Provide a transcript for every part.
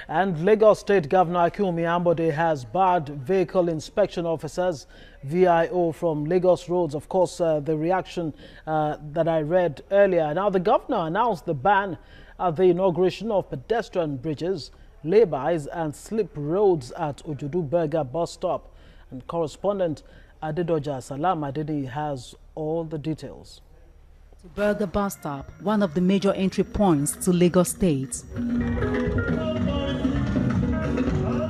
And Lagos State Governor Akinwumi Ambode has barred vehicle inspection officers, VIO, from Lagos roads. Of course, the reaction that I read earlier. Now, the governor announced the ban at the inauguration of pedestrian bridges, laybys and slip roads at Ojudu Burger bus stop. And correspondent Adedoja Salam Adedi has all the details. Burger bus stop, one of the major entry points to Lagos State.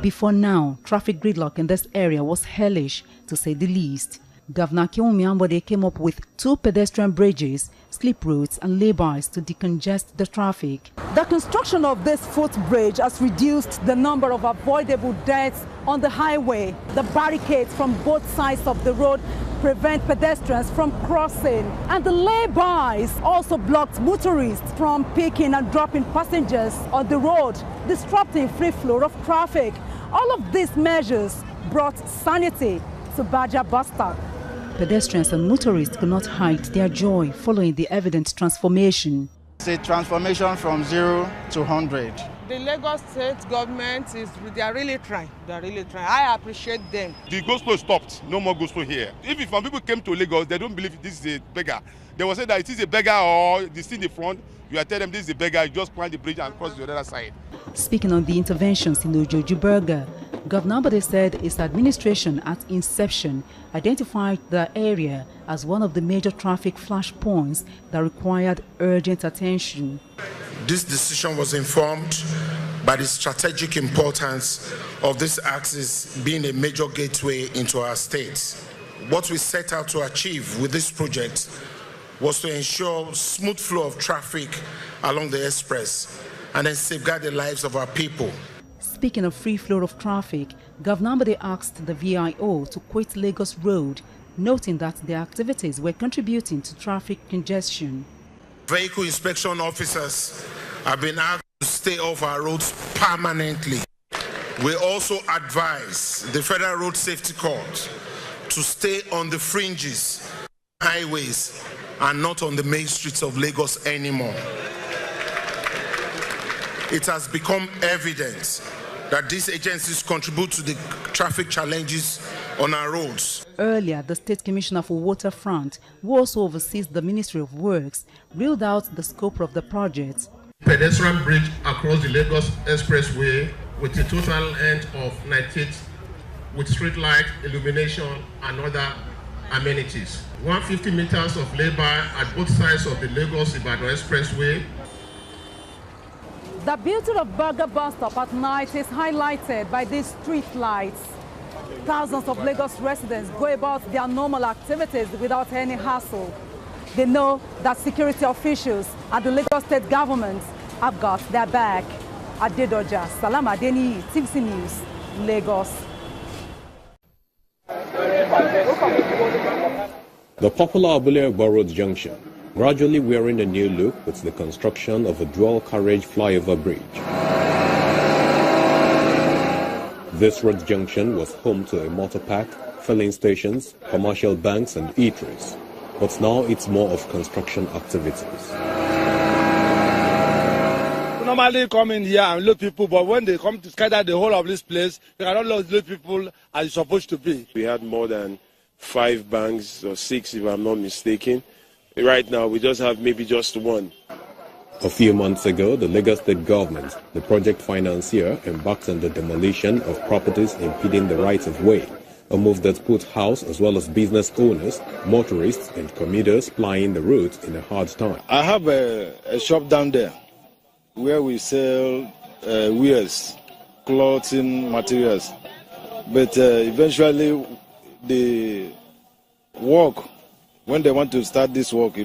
Before now, traffic gridlock in this area was hellish, to say the least. Governor Akinwumi Ambode came up with 2 pedestrian bridges, slip roads and laybys to decongest the traffic. The construction of this footbridge has reduced the number of avoidable deaths on the highway. The barricades from both sides of the road prevent pedestrians from crossing. And the laybys also blocked motorists from picking and dropping passengers on the road, disrupting free flow of traffic. All of these measures brought sanity to Baja bus stop. Pedestrians and motorists could not hide their joy following the evident transformation. It's a transformation from 0 to 100. The Lagos State government they are really trying. I appreciate them. The gospel stopped. No more gospel here. If some people came to Lagos, they don't believe this is a beggar. They will say that it is a beggar or they see the front. You are telling them this is a beggar. You just climb the bridge and cross to the other side. Speaking on the interventions in Ojudu Burger, Governor Ambode said his administration at inception identified the area as one of the major traffic flashpoints that required urgent attention. This decision was informed by the strategic importance of this axis being a major gateway into our state. What we set out to achieve with this project was to ensure smooth flow of traffic along the express and then safeguard the lives of our people. Speaking of free flow of traffic, Governor Ambode asked the VIO to quit Lagos Road, noting that their activities were contributing to traffic congestion. Vehicle inspection officers have been asked to stay off our roads permanently. We also advise the Federal Road Safety Court to stay on the fringes, highways, and not on the main streets of Lagos anymore. It has become evident that these agencies contribute to the traffic challenges on our roads. Earlier, the State Commissioner for Waterfront, who also oversees the Ministry of Works, reeled out the scope of the project. Pedestrian bridge across the Lagos Expressway with a total length of 98 with street light, illumination and other amenities. 150 meters of lay-by at both sides of the Lagos-Ibadan Expressway. The beauty of Burger bus stop at night is highlighted by these street lights. Thousands of Lagos residents go about their normal activities without any hassle. They know that security officials at the Lagos State government have got their back. Adedoja Salam Adeni, TVC News, Lagos. The popular Abule Egba Road junction gradually wearing a new look with the construction of a dual-carriage flyover bridge. This road junction was home to a motor park, filling stations, commercial banks and eateries, but now it's more of construction activities. We normally come in here and load people, but when they come to scatter the whole of this place, they cannot load people as it's supposed to be. We had more than 5 banks or 6 if I'm not mistaken. Right now, we just have maybe just 1. A few months ago, the Lagos State government, the project financier, embarked on the demolition of properties impeding the right-of-way, a move that put house as well as business owners, motorists and commuters plying the route in a hard time. I have a shop down there where we sell wares, clothing materials, but eventually the work, when they want to start this work,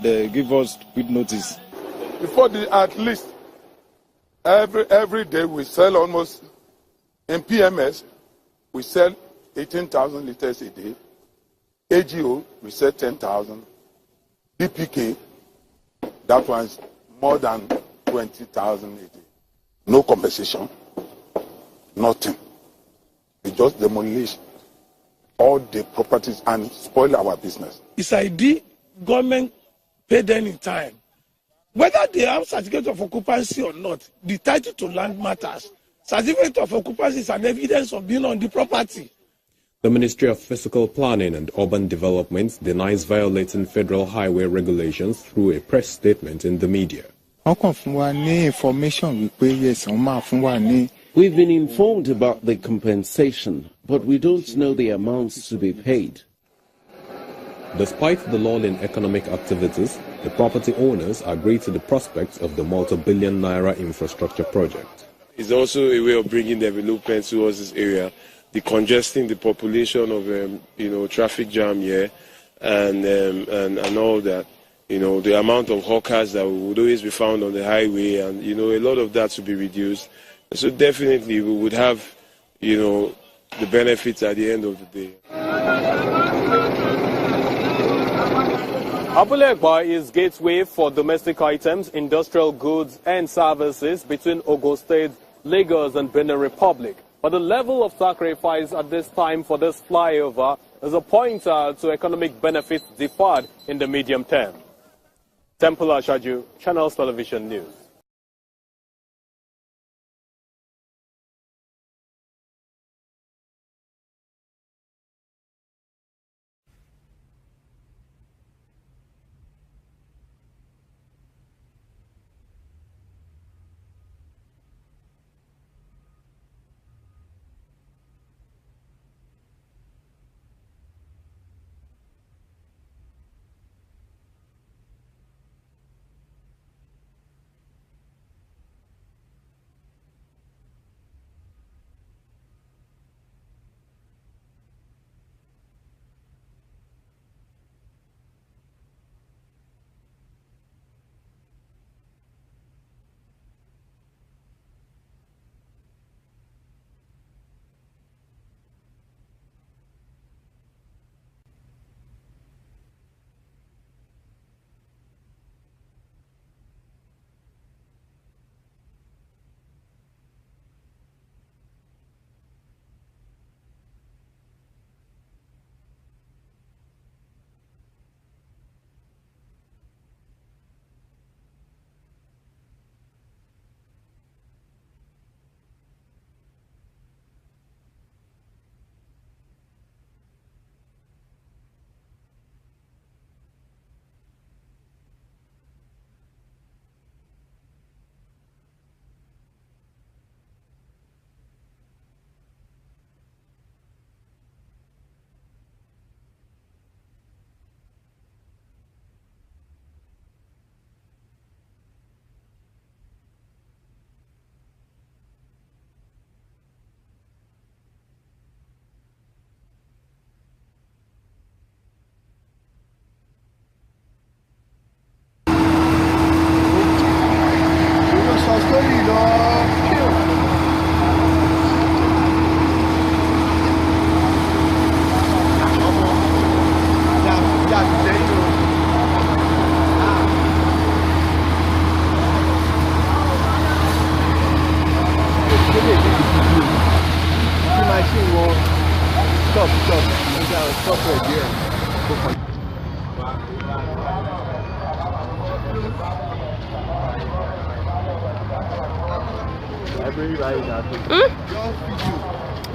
they give us quick notice. Before at least every day we sell almost, in PMS, we sell 18,000 liters a day. AGO, we sell 10,000. DPK, that one's more than 20,000 a day. No compensation, nothing. We just demolish all the properties and spoil our business. It's ID, government paid them in time. Whether they have certificate of occupancy or not, the title to land matters. Certificate of occupancy is an evidence of being on the property. The Ministry of Physical Planning and Urban Development denies violating federal highway regulations through a press statement in the media. We've been informed about the compensation, but we don't know the amounts to be paid. Despite the lull in economic activities, the property owners agree to the prospects of the multi-billion naira infrastructure project. It's also a way of bringing development towards this area, decongesting the population of traffic jam here, and all that. The amount of hawkers that would always be found on the highway, and a lot of that to be reduced. So definitely we would have the benefits at the end of the day. Abule Egba is gateway for domestic items, industrial goods and services between Ogun State, Lagos and Benin Republic. But the level of sacrifice at this time for this flyover is a pointer to economic benefits deferred in the medium term. Temple Ashaju, Channels Television News.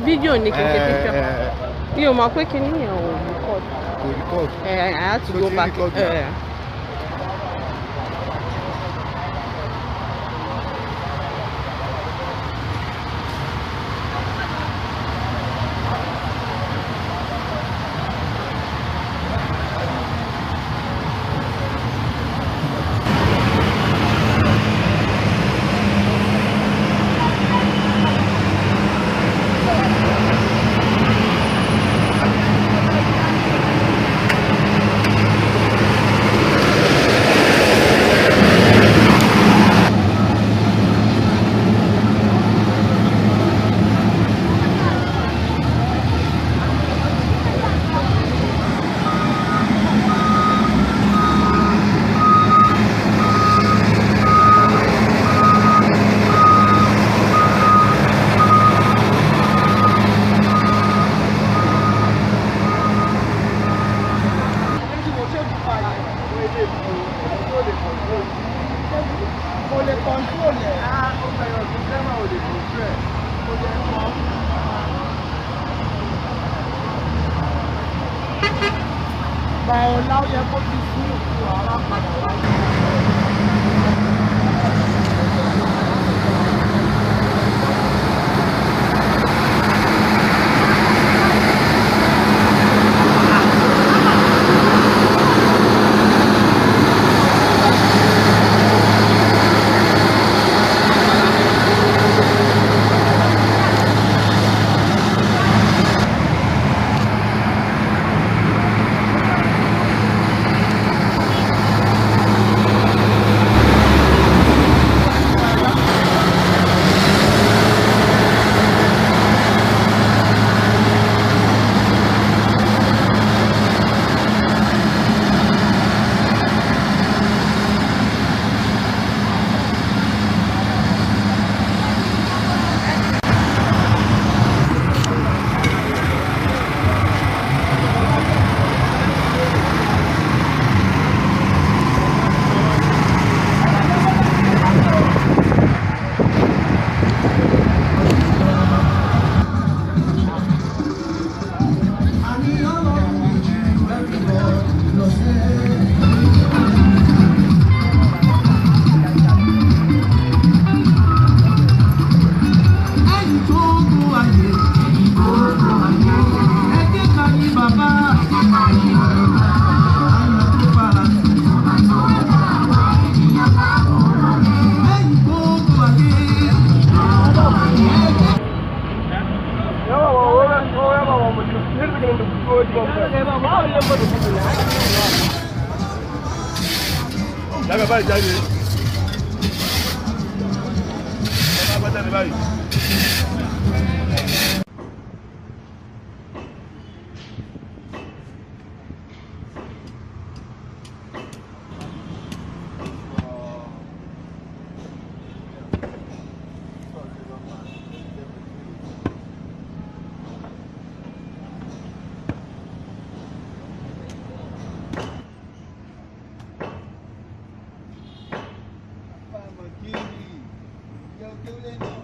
Video ni keke picture. You ma quick ni record. Record. I had to go back. Yo,